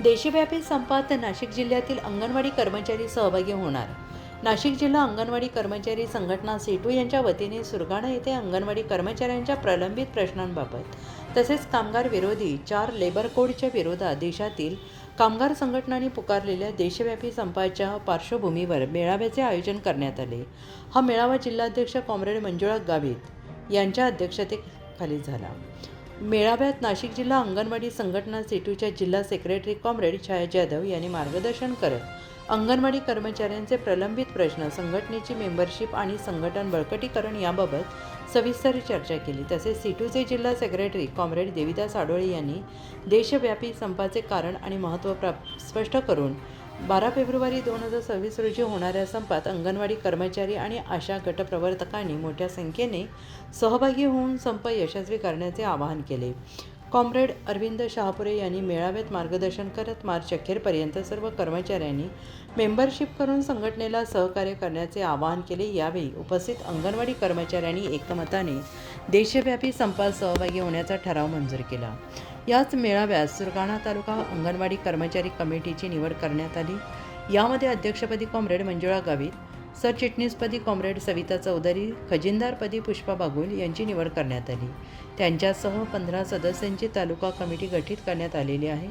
देशव्यापी संपात नाशिक जिल्ह्यातील अंगणवाडी कर्मचारी सहभागी होणार. नाशिक जिल्हा अंगणवाडी कर्मचारी संघटना सीटू यांच्या वतीने सुरगाणा येथे अंगणवाडी कर्मचाऱ्यांच्या प्रलंबित प्रश्नांबाबत तसेच कामगार विरोधी 4 लेबर कोडच्या विरोधात देशातील कामगार संघटनांनी पुकारलेल्या देशव्यापी संपाच्या पार्श्वभूमीवर मेळाव्याचे आयोजन करण्यात आले. हा मेळावा जिल्हाध्यक्ष कॉम्रेड मंजुळा गावित यांच्या अध्यक्षतेखाली झाला. मेळाव्यात नाशिक जिल्हा अंगणवाडी संघटना सीटूच्या जिल्हा सेक्रेटरी कॉम्रेड छाया जाधव यांनी मार्गदर्शन करत अंगणवाडी कर्मचाऱ्यांचे प्रलंबित प्रश्न, संघटनेची मेंबरशिप आणि संघटन बळकटीकरण याबाबत सविस्तर चर्चा केली. तसेच सीटूचे जिल्हा सेक्रेटरी कॉम्रेड देविदास आडोळे यांनी देशव्यापी संपाचे कारण आणि महत्त्व स्पष्ट करून 12 फेब्रुवारी 2026 रोजी होणाऱ्या संपात अंगणवाडी कर्मचारी आणि आशा गटप्रवर्तकांनी मोठ्या संख्येने सहभागी होऊन संप यशस्वी करण्याचे आवाहन केले. कॉम्रेड अरविंद शहापुरे यांनी मेळाव्यात मार्गदर्शन करत मार्च अखेरपर्यंत सर्व कर्मचाऱ्यांनी मेंबरशिप करून संघटनेला सहकार्य करण्याचे आवाहन केले. यावेळी उपस्थित अंगणवाडी कर्मचाऱ्यांनी एकमताने देशव्यापी संपात सहभागी होण्याचा ठराव मंजूर केला. याच मेळाव्यात सुरगाणा तालुका अंगणवाडी कर्मचारी कमिटीची निवड करण्यात आली. यामध्ये अध्यक्षपदी कॉम्रेड मंजुळा गावित, सरचिटणीसपदी कॉम्रेड सविता चौधरी, खजिनदारपदी पुष्पा बागुल यांची निवड करण्यात आली. त्यांच्यासह 15 सदस्यांची तालुका कमिटी गठीत करण्यात आलेली आहे.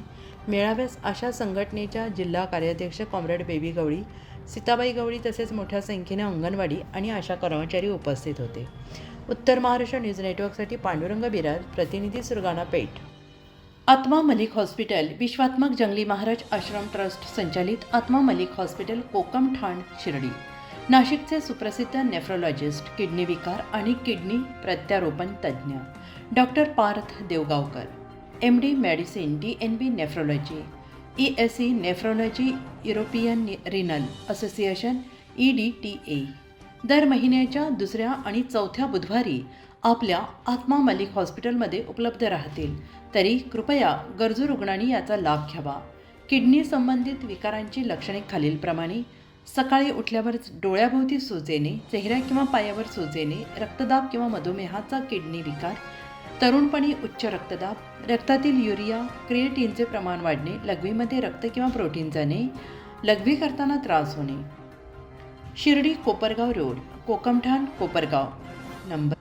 मेळाव्यास आशा संघटनेच्या जिल्हा कार्याध्यक्ष कॉम्रेड बेबी गवळी, सीताबाई गवळी तसेच मोठ्या संख्येने अंगणवाडी आणि आशा कर्मचारी उपस्थित होते. उत्तर महाराष्ट्र न्यूज नेटवर्कसाठी पांडुरंग बिरार, प्रतिनिधी सुरगाणा पेठ. आत्मा मलिक हॉस्पिटल विश्वात्मक जंगली महाराज आश्रम ट्रस्ट संचालित आत्मा मलिक हॉस्पिटल, कोकम ठाण, शिर्डी. नाशिकचे सुप्रसिद्ध नेफ्रोलॉजिस्ट, किडनी विकार आणि किडनी प्रत्यारोपण तज्ज्ञ doctor Parth Devgaonkar, MD medicine, DNB nephrology, ESE nephrology, European renal association EDTA दर महिन्याच्या 2ऱ्या आणि 4थ्या बुधवारी आपल्या आत्मा मलिक हॉस्पिटलमध्ये उपलब्ध राहतील. तरी कृपया गरजू रुग्णांनी याचा लाभ घ्यावा. किडनी संबंधित विकारांची लक्षणे खालीलप्रमाणे: सकाळी उठल्यावर डोळ्याभोवती सूज येणे, चेहऱ्या किंवा पायावर सूज येणे, रक्तदाब किंवा मधुमेहाचा किडनी विकार, तरुणपणी उच्च रक्तदाब, रक्तातील युरिया क्रिएटिनचे प्रमाण वाढणे, लघवीमध्ये रक्त किंवा प्रोटीन जाणे, लघवी करताना त्रास होणे. शिर्डी कोपरगाव रोड, कोकमठाण, कोपरगाव. नंबर